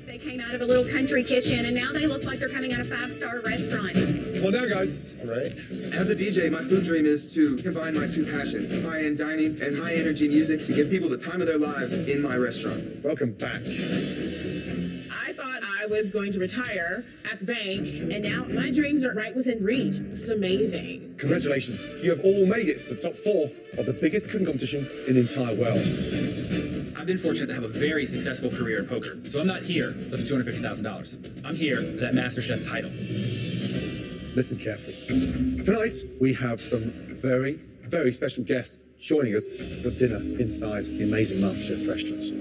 They came out of a little country kitchen, and now they look like they're coming out of a 5-star restaurant. Well, now, guys. All right. As a DJ, my food dream is to combine my two passions, high-end dining and high-energy music, to give people the time of their lives in my restaurant. Welcome back. I thought I was going to retire at the bank, and now my dreams are right within reach. This is amazing. Congratulations. You have all made it to the top 4 of the biggest cooking competition in the entire world. I've been fortunate to have a very successful career in poker, so I'm not here for the $250,000. I'm here for that MasterChef title. Listen carefully. Tonight, we have some very, very special guests joining us for dinner inside the amazing MasterChef restaurants.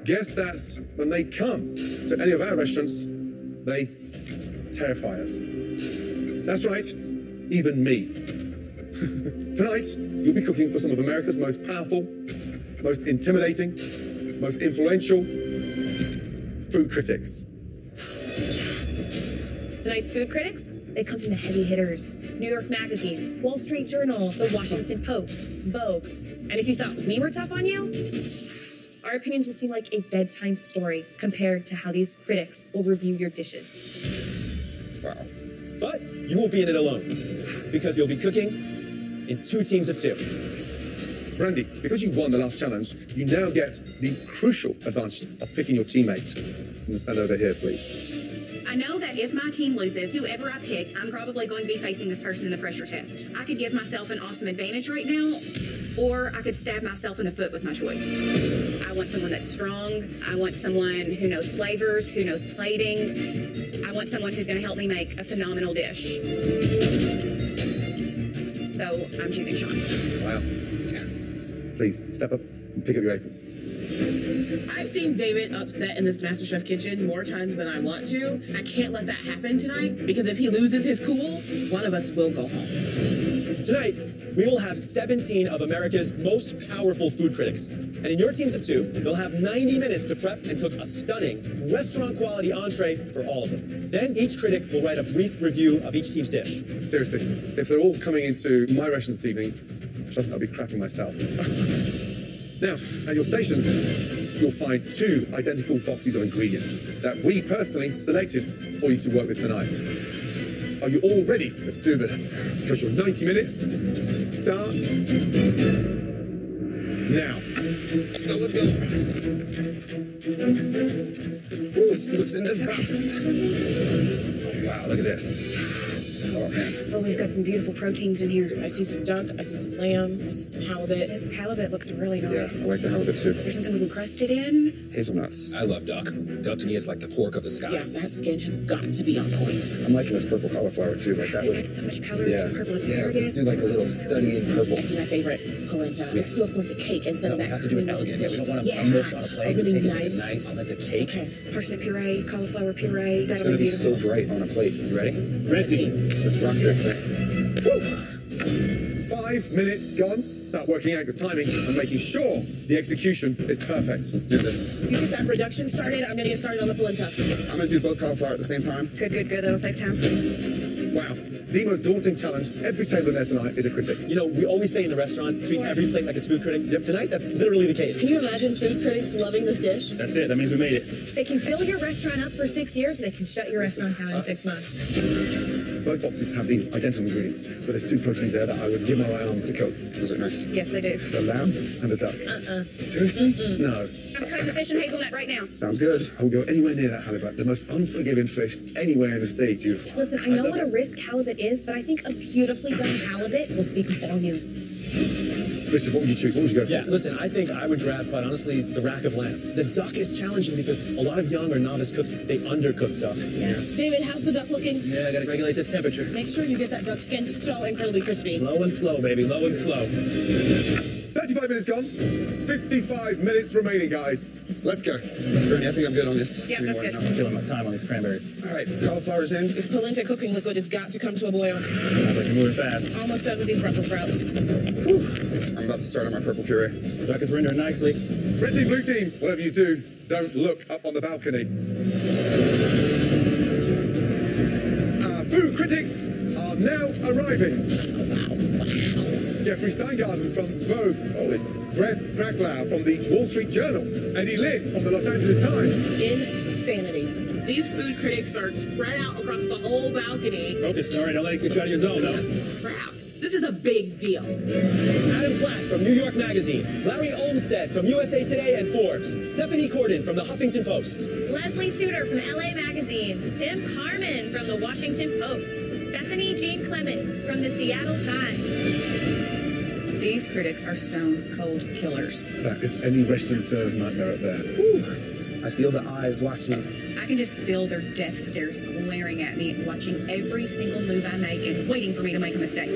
Guests that, when they come to any of our restaurants, they terrify us. That's right, even me. Tonight, you'll be cooking for some of America's most powerful, most intimidating, most influential food critics. Tonight's food critics, they come from the heavy hitters. New York Magazine, Wall Street Journal, The Washington Post, Vogue. And if you thought we were tough on you, our opinions will seem like a bedtime story compared to how these critics will review your dishes. Wow. But you won't be in it alone, because you'll be cooking in 2 teams of 2. Brandy, because you won the last challenge, you now get the crucial advantage of picking your teammate. You stand over here, please. I know that if my team loses, whoever I pick, I'm probably going to be facing this person in the pressure test. I could give myself an awesome advantage right now, or I could stab myself in the foot with my choice. I want someone that's strong. I want someone who knows flavors, who knows plating. I want someone who's going to help me make a phenomenal dish. So I'm choosing Sean. Wow. Please, step up and pick up your aprons. I've seen David upset in this MasterChef kitchen more times than I want to. I can't let that happen tonight, because if he loses his cool, one of us will go home. Tonight, we will have 17 of America's most powerful food critics. And in your teams of 2, they'll have 90 minutes to prep and cook a stunning, restaurant-quality entree for all of them. Then each critic will write a brief review of each team's dish. Seriously, if they're all coming into my restaurant this evening, trust me, I'll be crapping myself. Now, at your stations, you'll find 2 identical boxes of ingredients that we personally selected for you to work with tonight. Are you all ready? Let's do this. Because your 90 minutes starts now. Let's go, let's go. Ooh, let's see what's in this box. Wow, look at this. Oh, man. Oh, we've got some beautiful proteins in here. I see some duck, I see some lamb, I see some halibut. This halibut looks really Yeah, nice. I like the halibut too. Is there something we can crust it in? Hazelnuts. I love duck. Duck to me is like the pork of the sky. Yeah, that skin has got to be on point. I'm liking this purple cauliflower too, like that It would. adds so much color. Yeah, Some purple yeah, let's asparagus. do like a little study in purple. This is my favorite polenta. Let's do a polenta cake instead of We that have to do it creamy elegant. Yeah, we don't want dish. to mush on a plate. A really Take it nice. nice. I like the cake. Okay. Parsnip puree, cauliflower puree. It's That'll gonna be be so beautiful. bright on a plate. You ready? Ready. Let's rock this thing. Woo! 5 minutes gone. Start working out your timing and making sure the execution is perfect. Let's do this. You get that production started, I'm gonna get started on the polenta. I'm gonna do both cauliflower at the same time. Good, good, good. That'll save time. Wow, the most daunting challenge. Every table in there tonight is a critic. You know, we always say in the restaurant, treat every plate like it's food critic. Yep, tonight, that's literally the case. Can you imagine food critics loving this dish? That's it. That means we made it. They can fill your restaurant up for 6 years, they can shut your restaurant down in 6 months. Both boxes have the identical ingredients, but there's 2 proteins there that I would give my right arm to cook. Those are nice. Yes, they do. The lamb and the duck. Seriously? No. I'm cutting the fish and hazelnut right now. Sounds good. I will go anywhere near that halibut, the most unforgiving fish anywhere in the sea. Beautiful. Listen, I know what a risk halibut is, but I think a beautifully done halibut will speak volumes. Richard, what would you choose? What would you go for? Yeah, listen, I think I would grab, quite honestly, the rack of lamb. The duck is challenging because a lot of young or novice cooks, they undercook duck. Yeah. David, how's the duck looking? Yeah, I gotta regulate this temperature. Make sure you get that duck skin so incredibly crispy. Low and slow, baby. Low and slow. 35 minutes gone. 55 minutes remaining, guys. Let's go. Bernie, I think I'm good on this. Yeah, that's good. I'm killing my time on these cranberries. All right, cauliflower's in. This polenta cooking liquid has got to come to a boil. Sounds like you're moving fast. Almost done with these Brussels sprouts. I'm about to start on my purple puree. The duck is rendering nicely. Red team, blue team, whatever you do, don't look up on the balcony. Our food critics are now arriving. Jeffrey Steingarten from Vogue, Brett Bracklau from the Wall Street Journal, Eddie Lynn from the Los Angeles Times. insanity. These food critics are spread out across the whole balcony. Focus, Nori. Don't let it get you out of your zone, though. Crap. This is a big deal. Adam Platt from New York Magazine, Larry Olmsted from USA Today and Forbes, Stephanie Corden from the Huffington Post, Leslie Suter from LA Magazine, Tim Carmen from the Washington Post, Bethany Jean Clement from the Seattle Times. These critics are stone cold killers. That is any restaurateur's nightmare up there. I feel the eyes watching. I can just feel their death stares glaring at me, watching every single move I make and waiting for me to make a mistake.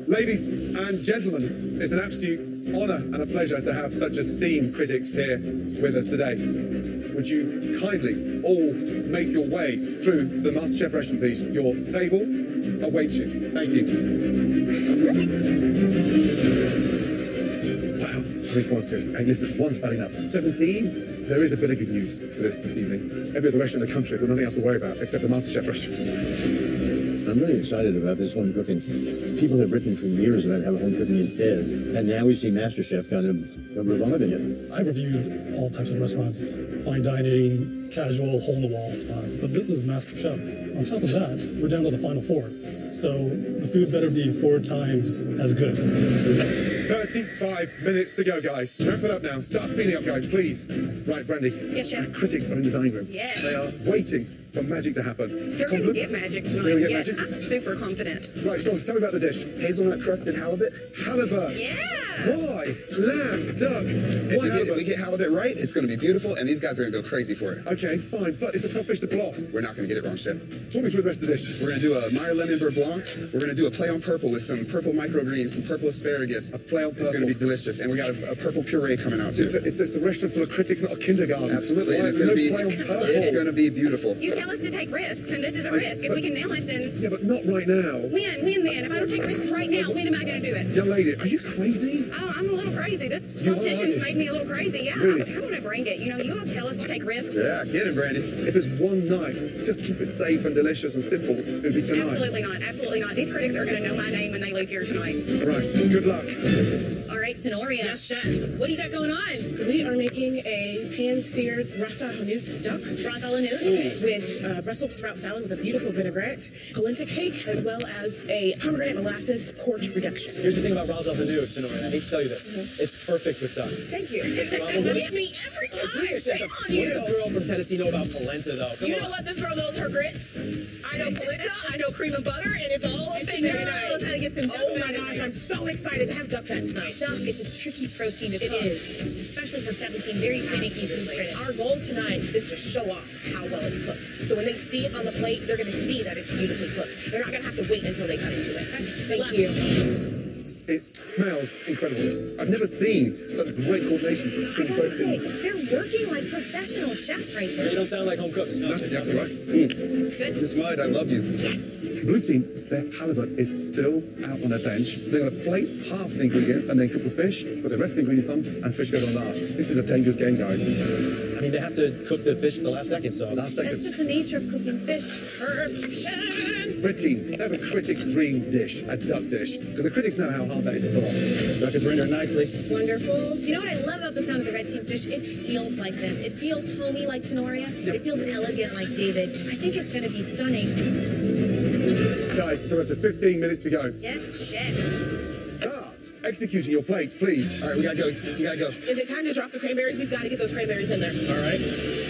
Ladies and gentlemen, it's an absolute honor and a pleasure to have such esteemed critics here with us today. Would you kindly all make your way through to the MasterChef restaurant, please? Your table awaits you. Thank you. Wow, I mean, come on, seriously. Hey, listen, one's bad enough. 17, there is a bit of good news to this evening. Every other restaurant in the country, we've got nothing else to worry about except the MasterChef restaurants. I'm really excited about this home cooking. People have written for years about how home cooking is dead, and now we see MasterChef kind of reviving it. I've reviewed all types of restaurants, fine dining, casual, hole-in-the-wall spots, but this is MasterChef. On top of that, we're down to the final four, so the food better be 4 times as good. 35 minutes to go, guys. Wrap it up now. Start speeding up, guys, please. Right, Brandy. Yes, Chef. Our critics are in the dining room. Yes. They are waiting for magic to happen. They're going to get magic They're gonna tonight. get Yes, magic? I'm super confident. Right, Sean, tell me about the dish. Hazelnut crusted halibut. Halibut. Yeah. Why? Lamb, duck. If Why we halibut? get halibut right, it's going to be beautiful, and these guys are going to go crazy for it. Okay, fine, but it's a tough fish to pull off. We're not going to get it wrong, Chef. Talk me through the rest of the dish. We're going to do a Meyer lemon beurre blanc. We're going to do a play on purple with some purple microgreens, some purple asparagus. A play on It's going to be purple. delicious, and we got a purple puree coming out too. It's a restaurant full of critics, not a kindergarten. Absolutely, Why and it's is going there to no be play on purple? beautiful. You tell us to take risks, and this is a risk. If we can nail it, then Yeah, but not right now. win, then. If I don't take risks right now, when am I going to do it? Young lady, are you crazy? Oh, I'm a little crazy. This You are, competition's aren't you? made me a little crazy. Yeah, Really? I want to bring it. You know, you all tell us to take risks. Yeah, get it, Brandy. If it's one night, just keep it safe and delicious and simple. It'd be tonight. Absolutely not. Absolutely not. These critics are going to know my name when they leave here tonight. Right, good luck. All right, Tenoria. Yes, Chef. What do you got going on? We are making a pan-seared rasa hanut duck with Brussels sprout salad with a beautiful vinaigrette, polenta cake, as well as a pomegranate molasses pork reduction. Here's the thing about Ras Al Hanout, Tenoria. I hate to tell you this. It's perfect with duck. Thank you. You Get me every time. Shame on What you. does a girl from Tennessee know about polenta, though? Come You on. know what? This girl knows her grits. I know polenta, I know cream and butter, and it's all up She in there knows tonight. how to get some duck Oh my fat in gosh, there. I'm so excited to have duck fat tonight. Duck is a tricky protein to It cook. is. Especially for 17 very finicky food critics. Our goal tonight is to show off how well it's cooked. So when they see it on the plate, they're going to see that it's beautifully cooked. They're not going to have to wait until they cut into it. Thank you. It smells incredible. I've never seen such great coordination I between gotta both say, teams. they're working like professional chefs right You now. don't sound like home cooks. No, That's exactly right. Miss Mud, I love you. Blue team, their halibut is still out on their bench. They're going to plate half the ingredients and then cook the fish, put the rest of the ingredients on, and fish goes on last. This is a dangerous game, guys. I mean, they have to cook the fish at the last second, so. Last That's second. just the nature of cooking fish. Perfection! Red team, they have a critic's dream dish, a duck dish, because the critics know how hard that is to pull off. Duck is rendered nicely. Wonderful. You know what I love about the sound of the red team's dish? It feels like them. It feels homey like Tenoria. It feels elegant like David. I think it's going to be stunning. Guys, there are up to 15 minutes to go. Yes, chef. Start executing your plates, please. All right, we gotta go. We gotta go. Is it time to drop the cranberries? We've got to get those cranberries in there. All right.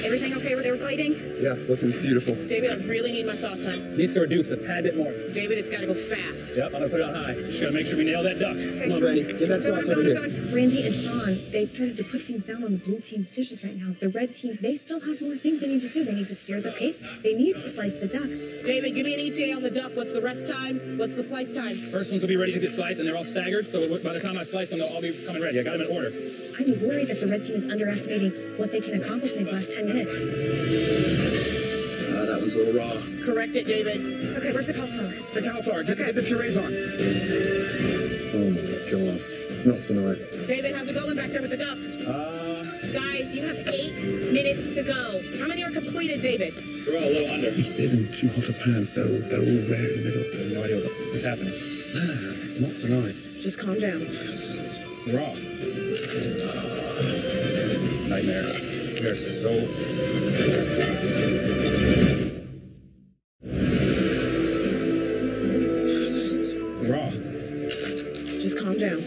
Everything okay with their plating? Yeah, looking beautiful. David, I really need my sauce, hon. Needs to reduce a tad bit more. David, it's got to go fast. Yep, I'm gonna put it on high. Just gotta make sure we nail that duck. Come on, Brandy, get that sauce over here. Brandy and Sean, they started to put things down on the blue team's dishes right now. The red team, they still have more things they need to do. They need to sear the cake. They need to slice the duck. David, give me an ETA on the duck. What's the rest time? What's the slice time? First ones will be ready to get sliced, and they're all staggered, so by the time I slice them, they'll all be coming ready. I got them in order. I'm worried that the red team is underestimating what they can accomplish in these last 10 minutes. That was a little raw. Correct it, David. Okay, where's the cauliflower? The cauliflower, get the purees on. Oh my gosh. Not tonight. David, how's it going back there with the duck? Guys, you have 8 minutes to go. How many are completed, David? We're all a little under. We sit in too hot of pans, so they're all rare in the middle. I have no idea what is happening. Not tonight. Just calm down. Raw. Nightmare. We are so... Raw. Just calm down.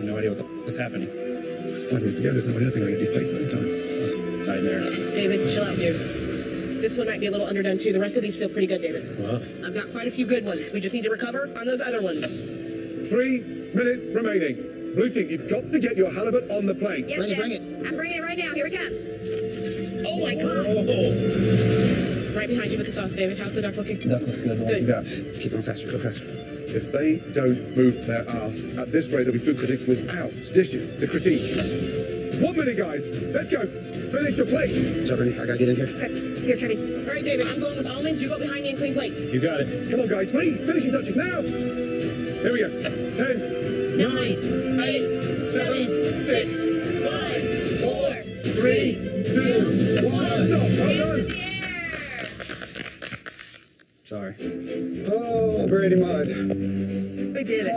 No idea what is happening. It's 5 minutes to go. There's no way anything I can deplace that in time. Nightmare. David, chill out, dude. This one might be a little underdone, too. The rest of these feel pretty good, David. Wow. I've got quite a few good ones. We just need to recover on those other ones. 3 minutes remaining. Blue team, you've got to get your halibut on the plate. Yes, Bring Chef. it. I'm bringing it right now. Here we come. Oh my God. Right behind you with the sauce, David. How's the duck looking? That looks good. Good. You got. Keep going faster, go faster. If they don't move their ass, at this rate, there'll be food critics without dishes to critique. 1 minute, guys. Let's go. Finish your plate. Jeopardy, I gotta get in here. Okay. Here, Trevi. All right, David, I'm going with almonds. You go behind me and clean plates. You got it. Come on, guys, please. Finishing touches now. Here we go. 10, 9, 8, 7, 6, 5, 4, 3, 2, 1. Stop. Well done. Sorry. Oh, Brady mud. We did it.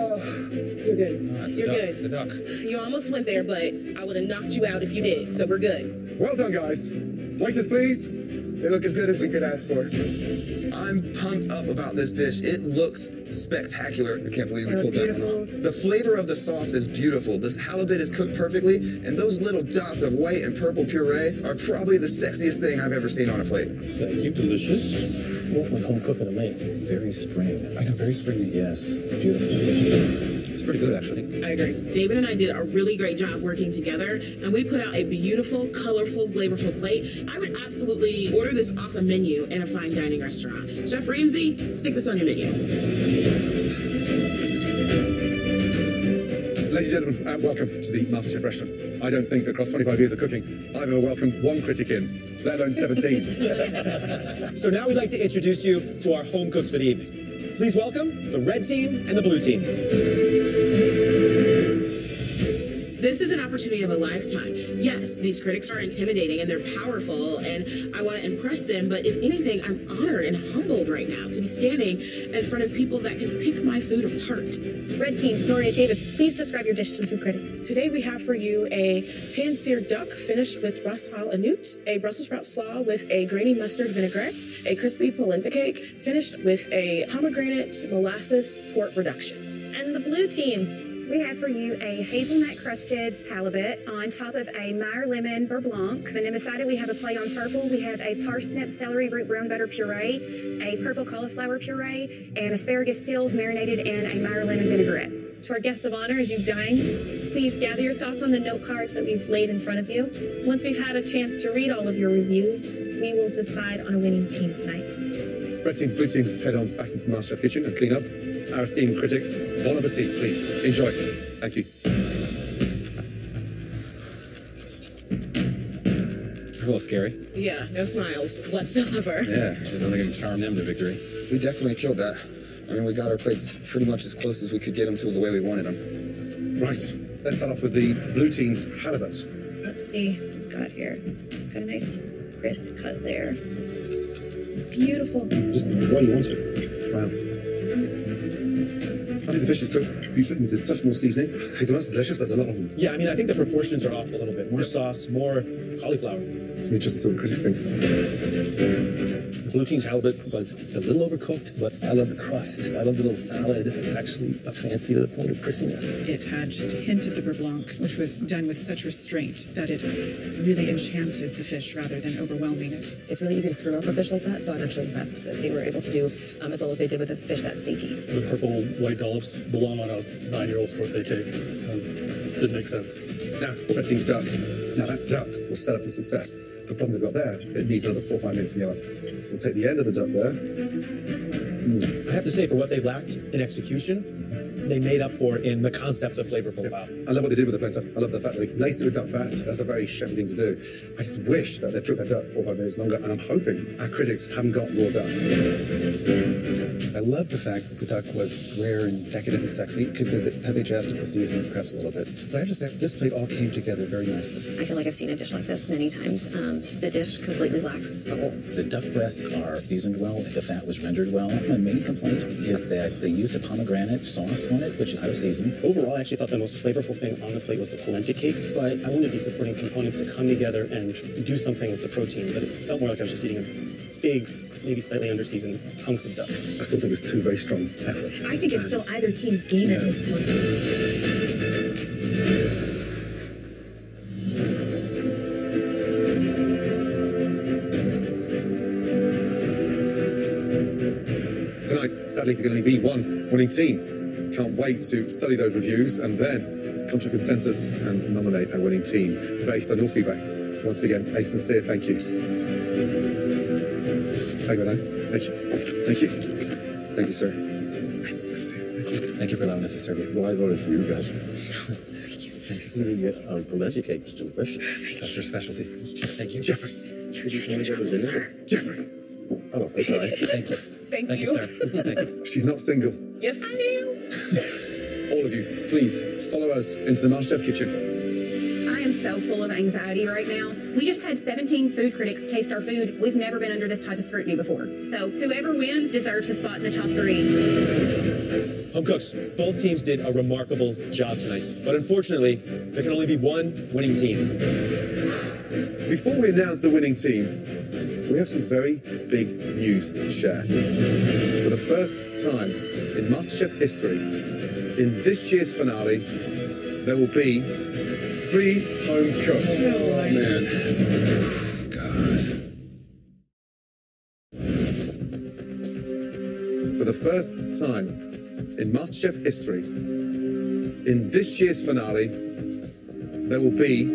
You're good. That's You're the duck. good. The duck. You almost went there, but I would have knocked you out if you did, so we're good. Well done, guys. Waiters, please. They look as good as we could ask for. I'm pumped up about this dish. It looks spectacular. I can't believe we pulled that one off. The flavor of the sauce is beautiful. This halibut is cooked perfectly, and those little dots of white and purple puree are probably the sexiest thing I've ever seen on a plate. Thank you. Delicious. What like home cooking to me? Very springy. I know, very springy. Yes. It's beautiful. It's pretty good, actually. I agree. David and I did a really great job working together, and we put out a beautiful, colorful, flavorful plate. I would absolutely order this off a menu in a fine dining restaurant. Chef Ramsay, stick this on your menu. Ladies and gentlemen, welcome to the MasterChef restaurant. I don't think across 25 years of cooking, I've ever welcomed one critic in, let alone 17. So now we'd like to introduce you to our home cooks for the evening. Please welcome the red team and the blue team. This is an opportunity of a lifetime. Yes, these critics are intimidating and they're powerful, and I want to impress them, but if anything, I'm honored and humbled right now to be standing in front of people that can pick my food apart. Red team, Snorri and David, please describe your dish to the food critics. Today we have for you a pan-seared duck finished with ras al hanout, a Brussels sprout slaw with a grainy mustard vinaigrette, a crispy polenta cake finished with a pomegranate molasses port reduction. And the blue team. We have for you a hazelnut crusted halibut on top of a Meyer lemon beurre blanc. And then beside it, we have a play on purple. We have a parsnip celery root brown butter puree, a purple cauliflower puree, and asparagus peels marinated in a Meyer lemon vinaigrette. To our guests of honor, as you dine, please gather your thoughts on the note cards that we've laid in front of you. Once we've had a chance to read all of your reviews, we will decide on a winning team tonight. Red team, blue team, head on back into the MasterChef kitchen and clean up. Our esteemed critics, bon appetit, please. Enjoy. Thank you. It's a little scary. Yeah, no smiles whatsoever. Yeah, I don't think I can charm them to victory. We definitely killed that. I mean, we got our plates pretty much as close as we could get them to the way we wanted them. Right, let's start off with the blue team's halibut. Let's see what we've got here. Got a nice crisp cut there. It's beautiful. Just what do you want to? Wow. I think the fish is cooked. If you put into a touch more seasoning, hazelnuts delicious, there's a lot of them. Yeah, I mean, I think the proportions are off a little bit. More sauce, more cauliflower. It's me just to see what the critics think. The blue team's halibut was a little overcooked, but I love the crust. I love the little salad. It's actually a fancy to the point of crispiness. It had just a hint of the beurre blanc, which was done with such restraint that it really enchanted the fish rather than overwhelming it. It's really easy to screw up a fish like that, so I'm actually impressed that they were able to do as well as they did with a fish that stinky. The purple white dollops belong on a 9-year-old's birthday cake. Didn't make sense. Now, red team's duck. Now that duck was set up for success. The problem we've got there, it needs another 4 or 5 minutes in the oven. We'll take the end of the duck there, I have to say, for what they lacked in execution, they made up for in the concept of flavor profile. I love what they did with the blender. I love the fact that they laced it with duck fat. That's a very chefy thing to do. I just wish that they'd cooked that duck 4 or 5 minutes longer, and I'm hoping our critics haven't got raw duck. I love the fact that the duck was rare and decadent and sexy. Had they jazzed the seasoning perhaps a little bit. But I have to say, this plate all came together very nicely. I feel like I've seen a dish like this many times. The dish completely lacks soul. The duck breasts are seasoned well. The fat was rendered well. My main complaint is that they used a pomegranate sauce on it, which is out of season. Overall, I actually thought the most flavorful thing on the plate was the polenta cake, but I wanted these supporting components to come together and do something with the protein, but it felt more like I was just eating a big, maybe slightly under-seasoned hunks of duck. I still think it's 2 very strong efforts. I think it's still either team's game at this point. Tonight, sadly, there can only be one winning team. Can't wait to study those reviews and then come to a consensus and nominate a winning team based on your feedback. Once again, a sincere thank you. Thank you, Renan. Thank you. Thank you. Thank you, sir. Thank you for allowing us to serve you. Well, I voted for you guys. Thank you, You get polenta cake was delicious. That's your specialty. Thank you. Jeffrey. Did you come together dinner? Jeffrey. Oh, that's all right. Thank you. Thank Thank you, sir. Thank you. She's not single. Yes, I am. All of you, please follow us into the MasterChef kitchen. I am so full of anxiety right now. We just had 17 food critics taste our food. We've never been under this type of scrutiny before. So whoever wins deserves a spot in the top 3. Home cooks, both teams did a remarkable job tonight, but unfortunately, there can only be one winning team. Before we announce the winning team, we have some very big news to share. For the first time in MasterChef history, in this year's finale, there will be 3 home cooks. Oh, man. God. For the first time in MasterChef history, in this year's finale, there will be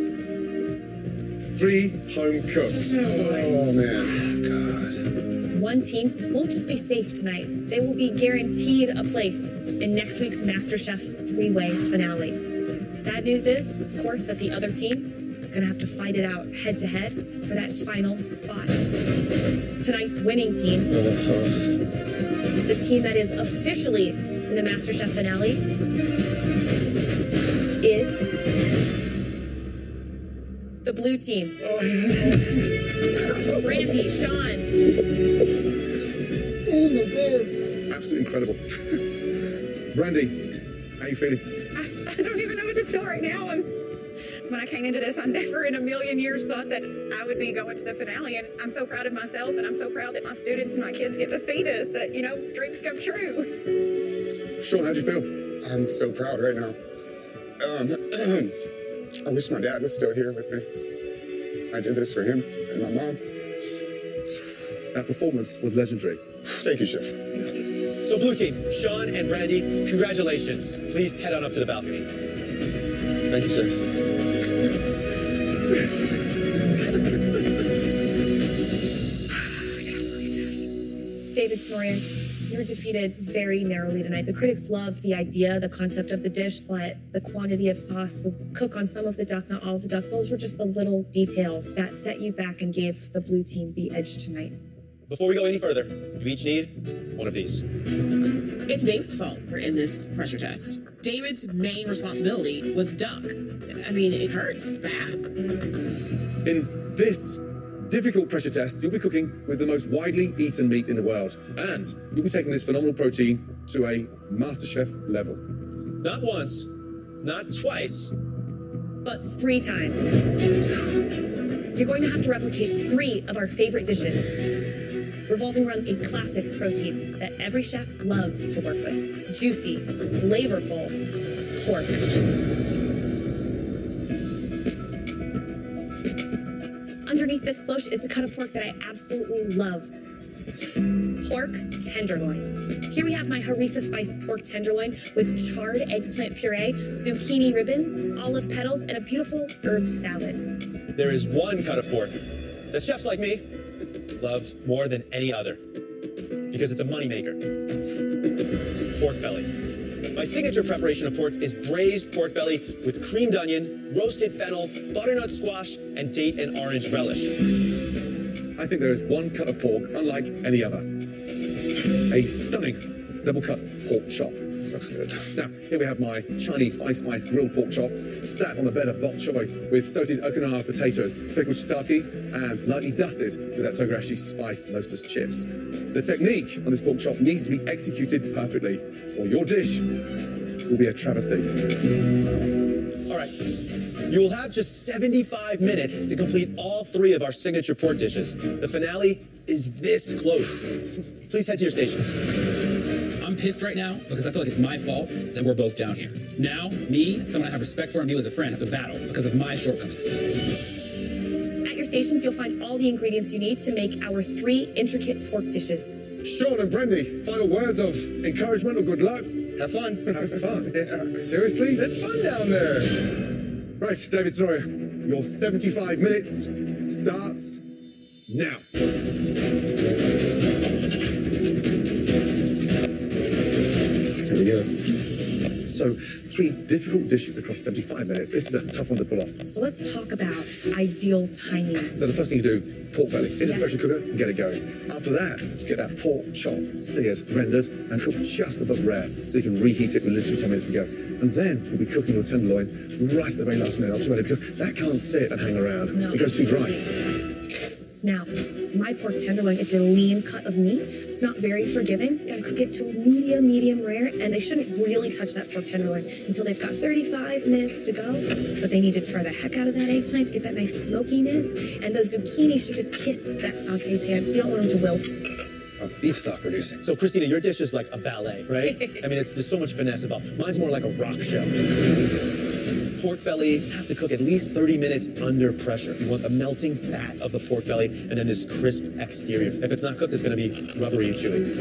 3 home cooks. Oh, man. God. One team won't just be safe tonight. They will be guaranteed a place in next week's MasterChef 3-way finale. Sad news is, of course, that the other team is going to have to fight it out head-to-head for that final spot. Tonight's winning team, the team that is officially in the MasterChef finale, is the blue team. Randy, Sean. Absolutely incredible. Brandy, how are you feeling? I don't even know what to feel right now. When I came into this, I never in a million years thought that I would be going to the finale, and I'm so proud of myself, and I'm so proud that my students and my kids get to see this, that, dreams come true. Sean, how'd you feel? I'm so proud right now. I wish my dad was still here with me. I did this for him and my mom. That performance was legendary. Thank you, Chef. So blue team, Sean and Brandy, congratulations. Please head on up to the balcony. Thank you, Chef. David Snorrian, you were defeated very narrowly tonight. The critics loved the idea, the concept of the dish, but the quantity of sauce, the cook on some of the duck, not all of the duck, those were just the little details that set you back and gave the blue team the edge tonight. Before we go any further, you each need one of these. It's David's fault we're in this pressure test. David's main responsibility was duck. I mean, it hurts bad. In this difficult pressure test, you'll be cooking with the most widely eaten meat in the world, and you'll be taking this phenomenal protein to a MasterChef level. Not once, not twice, but 3 times. You're going to have to replicate 3 of our favorite dishes, revolving around a classic protein that every chef loves to work with. Juicy, flavorful pork. Underneath this cloche is a cut of pork that I absolutely love. Pork tenderloin. Here we have my harissa spiced pork tenderloin with charred eggplant puree, zucchini ribbons, olive petals, and a beautiful herb salad. there is one cut of pork that chefs like me love more than any other. because it's a moneymaker. Pork belly. My signature preparation of pork is braised pork belly with creamed onion, roasted fennel, butternut squash, and date and orange relish. I think there is one cut of pork unlike any other. A stunning double-cut pork chop. Looks good. Now, here we have my Chinese ice-spiced grilled pork chop, sat on a bed of bok choy with sauteed Okinawa potatoes, pickled shiitake, and lightly dusted with that Togarashi spiced Lotus chips. The technique on this pork chop needs to be executed perfectly, or your dish will be a travesty. All right. You will have just 75 minutes to complete all 3 of our signature pork dishes. The finale is this close. Please head to your stations. I'm pissed right now because I feel like it's my fault that we're both down here. Now, me, someone I have respect for and view as a friend, have to battle because of my shortcomings. At your stations, you'll find all the ingredients you need to make our 3 intricate pork dishes. Sean and Brendy, final words of encouragement or good luck? Have fun. Have fun. Yeah. Seriously? It's fun down there. Right, David Tenorio, your 75 minutes starts now. Here we go. So, 3 difficult dishes across 75 minutes. This is a tough one to pull off. So let's talk about ideal timing. So the first thing you do, pork belly. Into the pressure cooker and get it going. After that, you get that pork chop, seared, rendered, and cooked just above rare, so you can reheat it with literally 10 minutes to go. And then you'll be cooking your tenderloin right at the very last minute, ultimately, because that can't sit and hang around. No. It goes too dry. Now, my pork tenderloin, it's a lean cut of meat. It's not very forgiving. Gotta cook it to a medium rare, and they shouldn't really touch that pork tenderloin until they've got 35 minutes to go. But they need to try the heck out of that eggplant to get that nice smokiness, and those zucchini should just kiss that saute pan. You don't want them to wilt. Beef stock producing. So, Christina, your dish is like a ballet, right? I mean, there's so much finesse involved. Mine's more like a rock show. Pork belly has to cook at least 30 minutes under pressure. You want the melting fat of the pork belly and then this crisp exterior. If it's not cooked, it's going to be rubbery and chewy.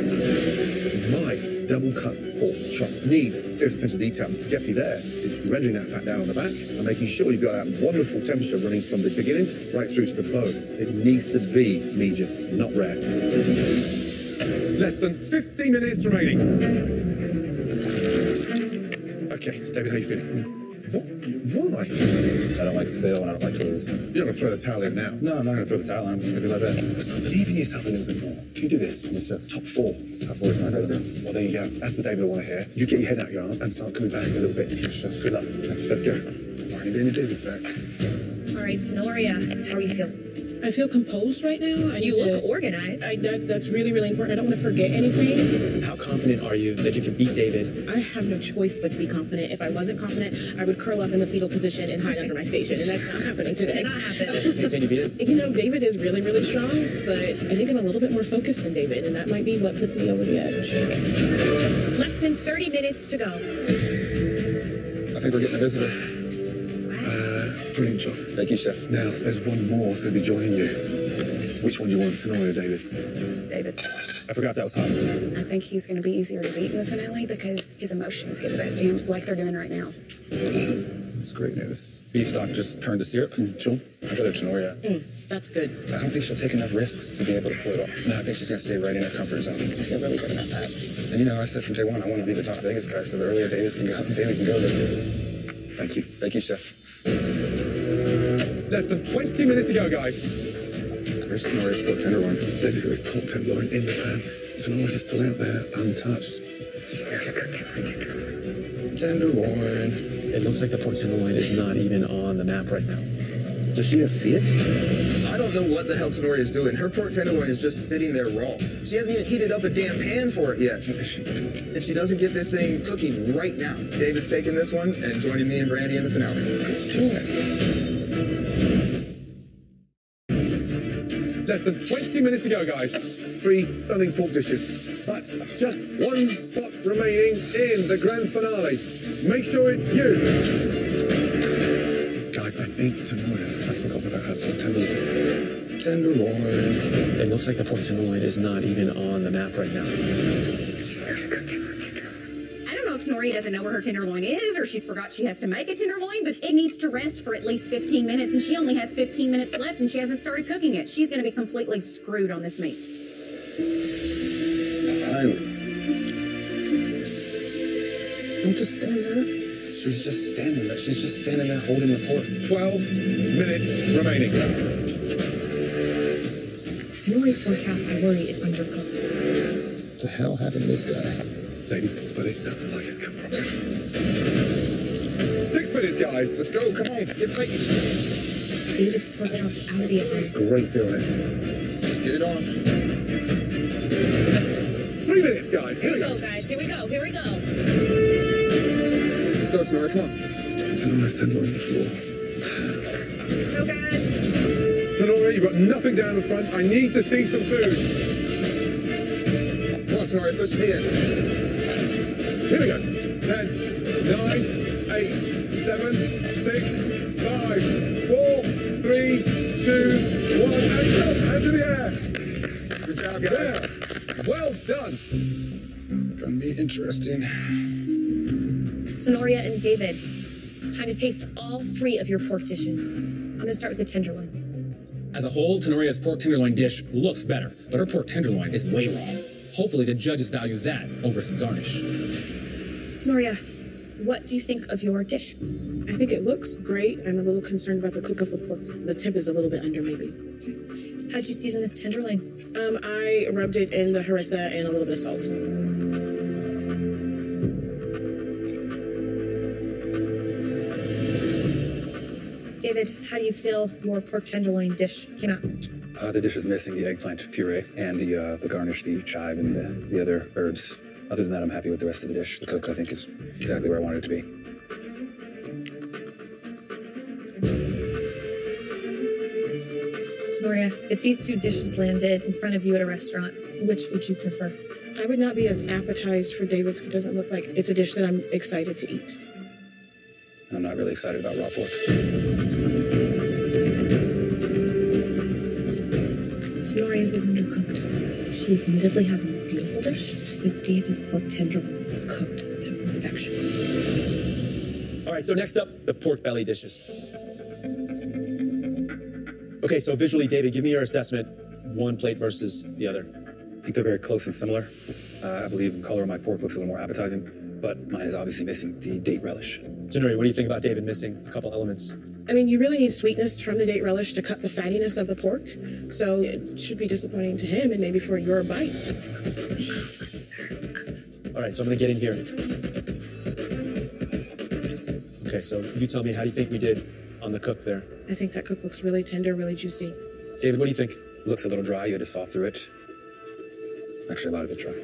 My double-cut pork chop needs serious attention to detail. The key there is rendering that fat down on the back and making sure you've got that wonderful temperature running from the beginning right through to the bone. It needs to be medium, not rare. Less than 50 minutes remaining. Okay, David, how you feeling? Why? I don't like to fail and I don't like to lose. You're not going to throw the towel in now. No, I'm not going to throw the towel in. I'm just going to be like this. Believe in yourself a little bit more. Can you do this? Yes, sir. Top 4. Top 4 is not good enough. Well, there you go. That's the David I want to hear. You get your head out your arse and start coming back a little bit. Yes, sir. Good luck. Let's go. Barney Danny David's back. All right, Tenoria, how are you feeling? I feel composed right now. You look organized. That's really important. I don't want to forget anything. How confident are you that you can beat David? I have no choice but to be confident. If I wasn't confident, I would curl up in the fetal position and hide under my station, and that's not happening today. Not happening. Can you beat it? You know, David is really, really strong, but I think I'm a little bit more focused than David, and that might be what puts me over the edge. Less than 30 minutes to go. I think we're getting a visitor. Brilliant job. Thank you, Chef. Now, there's one more so be joining you. Which one do you want, Tenoria or David? David. I forgot that was hot. I think he's going to be easier to beat in the finale because his emotions get the best of him, like they're doing right now. That's great news. Beef stock just turned to syrup. Sean? I'd rather Tenoria. That's good. I don't think she'll take enough risks to be able to pull it off. No, I think she's going to stay right in her comfort zone. I feel really good about that. And you know, I said from day one, I want to be the top Vegas guy, so the earlier David can go there. Thank you. Thank you, Chef. Less than 20 minutes to go, guys. Where's Tenoria's pork tenderloin? David's got his pork tenderloin in the pan. Tenoria's is still out there, untouched. Tenderloin. It looks like the pork tenderloin is not even on the map right now. Does she not see it? I don't know what the hell Tenoria is doing. Her pork tenderloin is just sitting there raw. She hasn't even heated up a damn pan for it yet. If she doesn't get this thing cooking right now, David's taking this one and joining me and Brandy in the finale. Less than 20 minutes to go, guys. 3 stunning pork dishes. But just 1 spot remaining in the grand finale. Make sure it's you. Guys, I think Tenoria has forgotten about her pork tenderloin. Tenderloin. It looks like the pork tenderloin is not even on the map right now. I don't know if Tenoria doesn't know where her tenderloin is, or she's forgot she has to make a tenderloin, but it needs to rest for at least 15 minutes, and she only has 15 minutes left, and she hasn't started cooking it. She's going to be completely screwed on this meat. fine. Don't just stand there. She's just standing there. She's just standing there holding the pork. 12 minutes remaining. Sonori's pork chop, I worry, is undercooked. What the hell happened to this guy? Ladies, but it doesn't like his cook properly. 6 minutes, guys. Let's go. Come on. Get tight. David's pork chop's out of the oven. Great feeling it. Just get it on. 3 minutes, guys. Here we go, guys. Here we go. Here we go. Let's go, Sonora. Come on. Sonora's tender on the floor. Go, guys. Sonora, you've got nothing down the front. I need to see some food. Come on, Sonora. Push me in. Here we go. 10, 9, 8, 7, 6, 5, 4, 3, 2, 1, and go! Hands in the air! Good job, guys. Yeah. Well done. Gonna be interesting. Sonoria and David, it's time to taste all 3 of your pork dishes. I'm gonna start with the tenderloin. As a whole, Tenoria's pork tenderloin dish looks better, but her pork tenderloin is way raw. Hopefully the judges value that over some garnish. Sonoria, what do you think of your dish? I think it looks great. I'm a little concerned about the cook of the pork. The tip is a little bit under, maybe. How'd you season this tenderloin? I rubbed it in the harissa and a little bit of salt. David, how do you feel your pork tenderloin dish came out? The dish is missing the eggplant puree and the garnish, the chive, and the other herbs. Other than that, I'm happy with the rest of the dish. The cook, I think, is exactly where I wanted it to be. Sonoria, if these 2 dishes landed in front of you at a restaurant, which would you prefer? I would not be as appetized for David's. It doesn't look like it's a dish that I'm excited to eat. I'm not really excited about raw pork. Sonoria's is undercooked. She admittedly has a beautiful dish, but David's pork tenderloin is cooked to perfection. All right, so next up, the pork belly dishes. Okay, so visually, David, give me your assessment. One plate versus the other. I think they're very close and similar. I believe the color of my pork looks a little more appetizing, but mine is obviously missing the date relish. Tenori, what do you think about David missing a couple elements? I mean, you really need sweetness from the date relish to cut the fattiness of the pork. So it should be disappointing to him and maybe for your bite. All right, so I'm going to get in here. Okay, so you tell me, how do you think we did on the cook there? I think that cook looks really tender, really juicy. David, what do you think? It looks a little dry. You had to saw through it. Actually, a lot of it dry.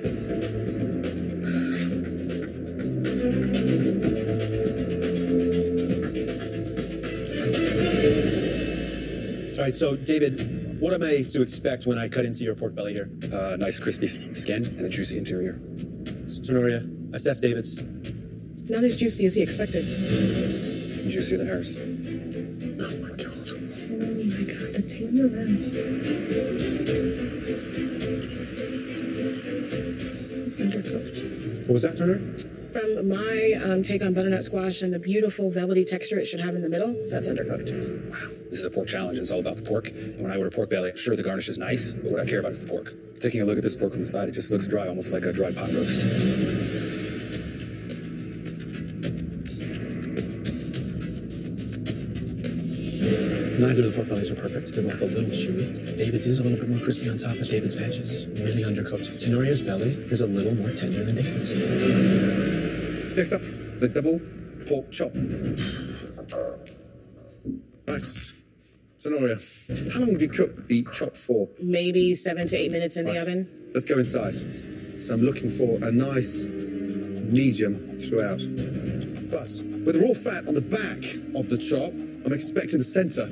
All right, so David, what am I to expect when I cut into your pork belly here? Nice crispy skin and a juicy interior. Sonoria, assess David's. Not as juicy as he expected. Juicier than hers. Oh my god, the tenderloin. It's undercooked. What was that, Turner? From my take on butternut squash and the beautiful velvety texture it should have in the middle, that's undercooked. Wow. This is a pork challenge, and it's all about the pork. And when I order pork belly, sure, the garnish is nice, but what I care about is the pork. Taking a look at this pork from the side, it just looks dry, almost like a dry pot roast. Neither of the pork bellies are perfect. They're both a little chewy. David's is a little bit more crispy on top, but David's veg is really undercooked. Tenoria's belly is a little more tender than David's. Next up, the double pork chop. Nice. Sonoria, how long would you cook the chop for? Maybe 7 to 8 minutes in the oven. Let's go inside. So I'm looking for a nice medium throughout. But with the raw fat on the back of the chop, I'm expecting the center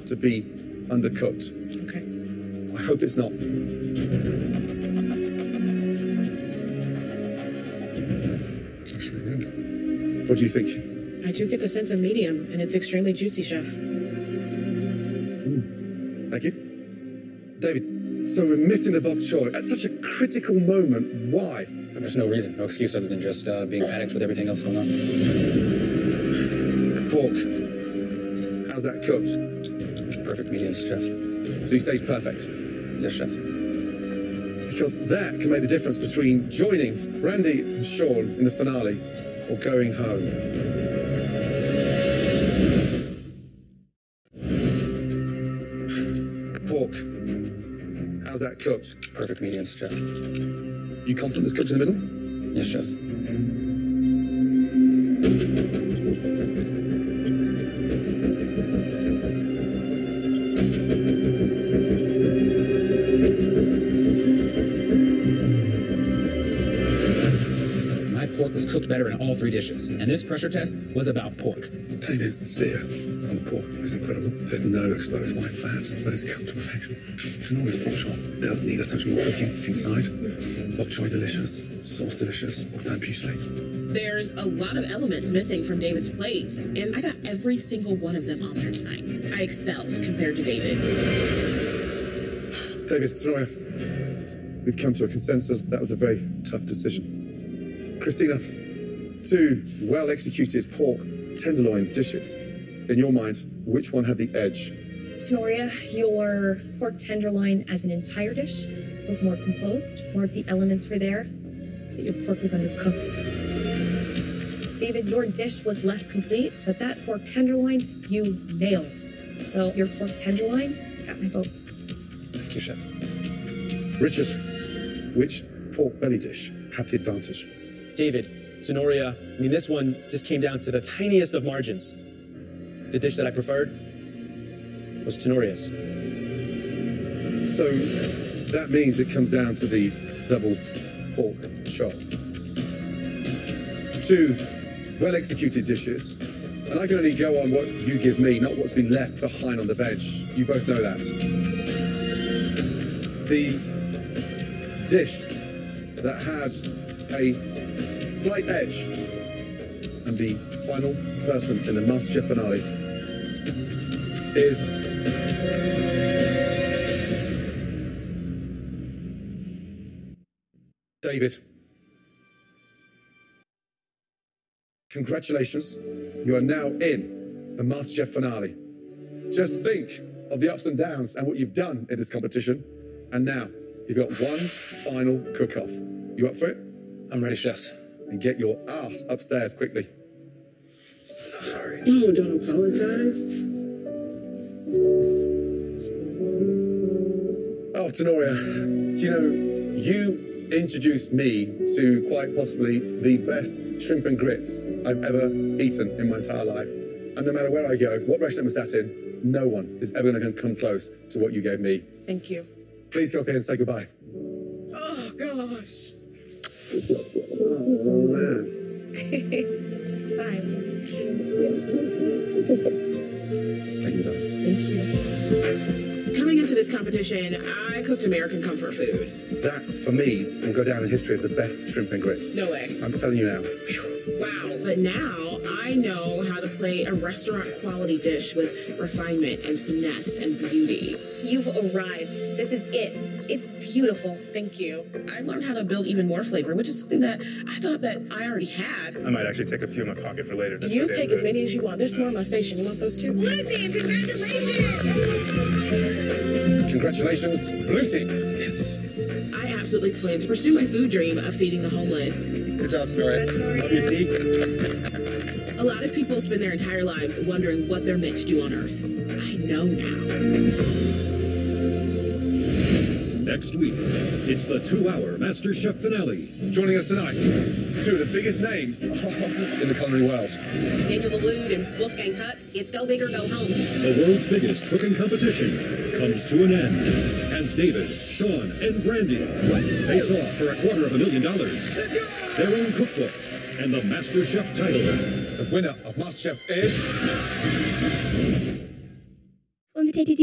to be undercooked. Okay. I hope it's not. What do you think? I do get the sense of medium, and it's extremely juicy, Chef. Thank you. David, so we're missing the bok choy at such a critical moment. Why? There's no reason, no excuse other than just being panicked with everything else going on. The pork. How's that cooked? Perfect medium, Chef. So he stays perfect? Yes, Chef. You Because that can make the difference between joining Brandy and Sean in the finale or going home. Pork. How's that cooked? Perfect mediums, Chef. You confident it's cooked in the middle? Yes, Chef. My pork was cooked better in all 3 dishes, and this pressure test was about pork. David, sear on the pork is incredible. There's no exposed white fat, but it's cooked to perfection. Tenoria's pork chop does need a touch more cooking inside. Bok choy delicious, sauce delicious, all done beautifully. There's a lot of elements missing from David's plates, and I got every single one of them on there tonight. I excelled compared to David. David, Tenoria, we've come to a consensus, but that was a very tough decision. Christina, 2 well-executed pork tenderloin dishes. In your mind, which one had the edge? Tenoria, your pork tenderloin as an entire dish was more composed, more of the elements were there, but your pork was undercooked. David, your dish was less complete, but that pork tenderloin, you nailed. So your pork tenderloin got my vote. Thank you, Chef. Richard, which pork belly dish had the advantage? David, Tenoria, I mean, this one just came down to the tiniest of margins. The dish that I preferred was Tenoria's. So that means it comes down to the double pork chop. 2 well-executed dishes, and I can only go on what you give me, not what's been left behind on the bench. You both know that. The dish that had a slight edge and the final person in the MasterChef finale is David. Congratulations, you are now in the MasterChef finale. Just think of the ups and downs and what you've done in this competition, and now you've got one final cook-off. You up for it? I'm ready, chefs. And get your ass upstairs quickly. So sorry. Oh, don't apologize. Oh, Tenoria, you know, you introduced me to quite possibly the best shrimp and grits I've ever eaten in my entire life. And no matter where I go, what restaurant was that in, no one is ever going to come close to what you gave me. Thank you. Please go up here and say goodbye. Oh, gosh. Oh, man. Bye. Thank you, darling. Thank you. Coming into this competition, I cooked American comfort food. That, for me, will go down in history as the best shrimp and grits. No way. I'm telling you now. Wow, but now I know how to play a restaurant quality dish with refinement and finesse and beauty. You've arrived. This is it. It's beautiful. Thank you. I learned how to build even more flavor, which is something that I thought that I already had. I might actually take a few in my pocket for later. You take as many as you want. There's some more on my station. You want those too? Blue team, congratulations! Congratulations, Blue Team. Yes. I absolutely plan to pursue my food dream of feeding the homeless. Good job, Snorri. Love you, T. A lot of people spend their entire lives wondering what they're meant to do on Earth. I know now. Next week, it's the 2-hour MasterChef finale. Joining us tonight, 2 of the biggest names in the culinary world. Daniel Boulud and Wolfgang Puck, it's go big or go home. The world's biggest cooking competition comes to an end as David, Sean, and Brandy face off for $250,000, their own cookbook, and the MasterChef title. The winner of MasterChef is... Potato.